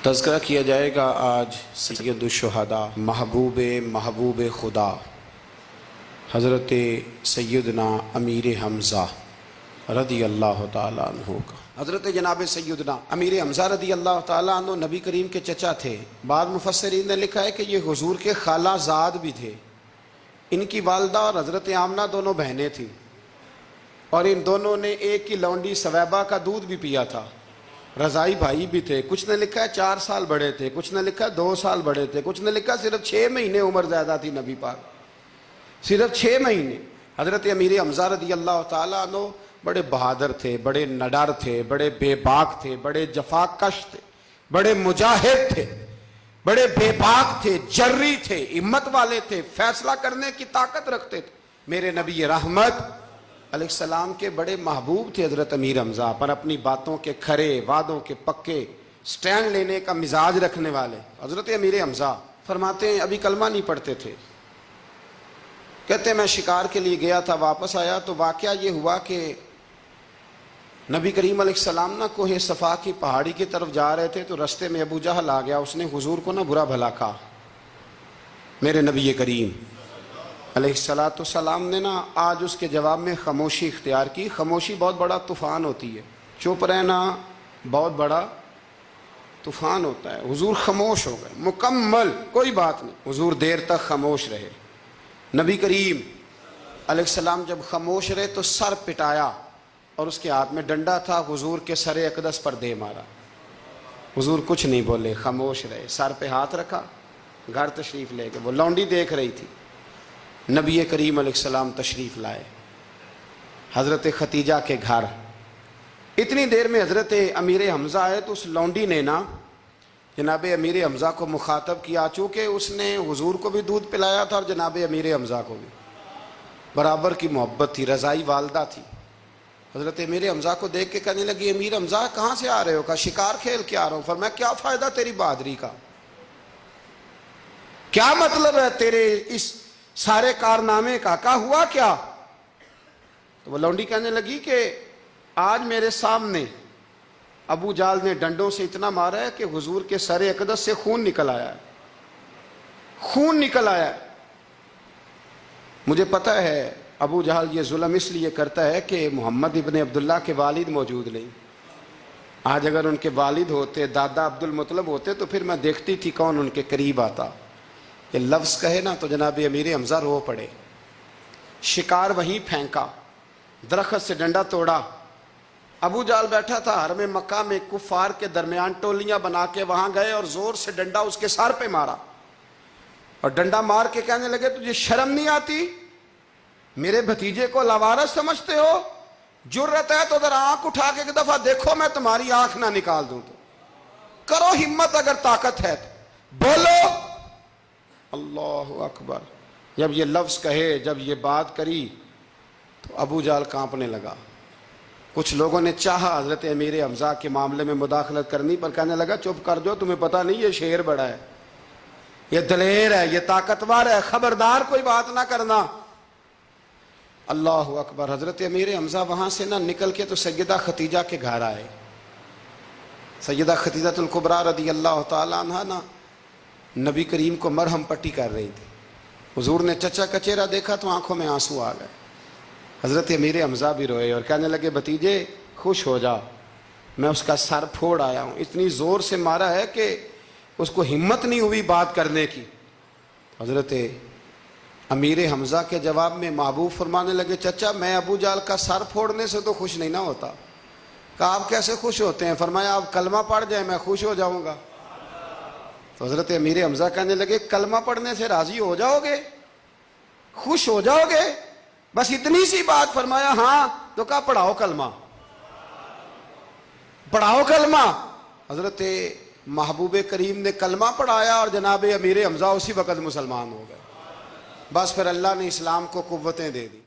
تذکرہ کیا جائے گا آج سید الشہداء محبوب خدا حضرت سیدنا امیر حمزہ رضی اللہ تعالیٰ عنہ کا۔ حضرت جناب سیدنا امیر حمزہ رضی اللہ تعالیٰ عنہ نبی کریم کے چچا تھے۔ بعض مفسرین نے لکھا ہے کہ یہ حضور کے خالہ زاد بھی تھے۔ ان کی والدہ اور حضرت آمنہ دونوں بہنیں تھیں، اور ان دونوں نے ایک کی لونڈی سویبہ کا دودھ بھی پیا تھا۔ رضائی بھائی بھی تھے، کچھ نے لکھا ہے 4 سال بڑے تھے، کچھ نے لکھا ہے 2 سال بڑے تھے، کچھ نے لکھا صرف 6 مہینے عمر زیادہ تھی نبی پاک، صرف 6 مہینے۔ حضرت امیر حمزہ رضی اللہ تعالیٰ عنہ بڑے بہادر تھے، بڑے نڈر تھے، بڑے بے باک تھے، بڑے جفا کش تھے، بڑے مجاہد تھے، بڑے بے باک تھے، جری تھے، ہمت والے تھے، فیصلہ کرنے کی طاقت رکھتے تھے۔ میرے نبی رحمت علیہ السلام کے بڑے محبوب تھے حضرت امیر حمزہ، پر اپنی باتوں کے کھرے، وعدوں کے پکے، سٹینڈ لینے کا مزاج رکھنے والے حضرت امیر حمزہ فرماتے ہیں ابھی کلمہ نہیں پڑھتے تھے۔ کہتے ہیں میں شکار کے لیے گیا تھا، واپس آیا تو واقعہ یہ ہوا کہ نبی کریم علیہ السلام نہ کوہ صفا کی پہاڑی کی طرف جا رہے تھے تو رستے میں ابو جہل آ گیا۔ اس نے حضور کو نہ برا بھلا کہا۔ میرے نبی کریم علیہ السلام نے نا آج اس کے جواب میں خاموشی اختیار کی۔ خاموشی بہت بڑا طوفان ہوتی ہے، چپ رہنا بہت بڑا طوفان ہوتا ہے۔ حضور خاموش ہو گئے، مکمل کوئی بات نہیں۔ حضور دیر تک خاموش رہے۔ نبی کریم علیہ السلام جب خاموش رہے تو سر پٹایا، اور اس کے ہاتھ میں ڈنڈا تھا، حضور کے سر اقدس پر دے مارا۔ حضور کچھ نہیں بولے، خاموش رہے، سر پہ ہاتھ رکھا، گھر تشریف لے کے وہ لونڈی دیکھ رہی تھی۔ نبی کریم علیہ السلام تشریف لائے حضرت ختیجہ کے گھر۔ اتنی دیر میں حضرت امیر حمزہ آئے تو اس لونڈی نے نا جناب امیر حمزہ کو مخاطب کیا، چونکہ اس نے حضور کو بھی دودھ پلایا تھا اور جناب امیر حمزہ کو بھی برابر کی محبت تھی، رضائی والدہ تھی۔ حضرت امیر حمزہ کو دیکھ کے کہنے لگی امیر حمزہ کہاں سے آ رہے ہو؟ کہا شکار کھیل کے آ رہا ہوں۔ فرمایا کیا فائدہ تیری بہادری کا، کیا مطلب ہے تیرے اس سارے کارنامے کا، کہا ہوا کیا؟ تو وہ لونڈی کہنے لگی کہ آج میرے سامنے ابو جال نے ڈنڈوں سے اتنا مارا ہے کہ حضور کے سر اقدس سے خون نکل آیا ہے، خون نکل آیا ہے۔ مجھے پتہ ہے ابو جہل یہ ظلم اس لیے کرتا ہے کہ محمد ابن عبداللہ کے والد موجود نہیں۔ آج اگر ان کے والد ہوتے، دادا عبد المطلب ہوتے تو پھر میں دیکھتی تھی کون ان کے قریب آتا۔ یہ لفظ کہے نا تو جناب امیر حمزہ رو پڑے۔ شکار وہیں پھینکا، درخت سے ڈنڈا توڑا۔ ابو جال بیٹھا تھا حرم مکہ میں، کفار کے درمیان ٹولیاں بنا کے وہاں گئے اور زور سے ڈنڈا اس کے سر پہ مارا، اور ڈنڈا مار کے کہنے لگے تجھے شرم نہیں آتی؟ میرے بھتیجے کو لاوارث سمجھتے ہو؟ جرت ہے تو ذرا آنکھ اٹھا کے ایک دفعہ دیکھو، میں تمہاری آنکھ نہ نکال دوں تو کرو ہمت، اگر طاقت ہے تو بولو۔ اللہ اکبر۔ جب یہ لفظ کہے، جب یہ بات کری تو ابو جال کانپنے لگا۔ کچھ لوگوں نے چاہا حضرت امیر حمزہ کے معاملے میں مداخلت کرنی، پر کہنے لگا چپ کر جو، تمہیں پتہ نہیں یہ شیر بڑا ہے، یہ دلیر ہے، یہ طاقتور ہے، خبردار کوئی بات نہ کرنا۔ اللہ اکبر۔ حضرت امیر حمزہ وہاں سے نہ نکل کے تو سیدہ ختیجہ کے گھر آئے۔ سیدہ ختیجہ الکبریٰ رضی اللہ تعالیٰ عنہ نا نبی کریم کو مرہم پٹی کر رہی تھی۔ حضور نے چچا کا چہرہ دیکھا تو آنکھوں میں آنسو آ گئے۔ حضرت امیر حمزہ بھی روئے اور کہنے لگے بھتیجے خوش ہو جا، میں اس کا سر پھوڑ آیا ہوں۔ اتنی زور سے مارا ہے کہ اس کو ہمت نہیں ہوئی بات کرنے کی۔ حضرت امیر حمزہ کے جواب میں محبوب فرمانے لگے چچا میں ابو جال کا سر پھوڑنے سے تو خوش نہیں نہ ہوتا۔ کہا آپ کیسے خوش ہوتے ہیں؟ فرمایا آپ کلمہ پڑھ جائیں میں خوش ہو جاؤں گا۔ تو حضرت امیر حمزہ کہنے لگے کلمہ پڑھنے سے راضی ہو جاؤ گے، خوش ہو جاؤ گے، بس اتنی سی بات؟ فرمایا ہاں۔ تو کہا پڑھاؤ کلمہ، پڑھاؤ کلمہ۔ حضرت محبوب کریم نے کلمہ پڑھایا اور جناب امیر حمزہ اسی وقت مسلمان ہو گئے۔ بس پھر اللہ نے اسلام کو قوتیں دے دی۔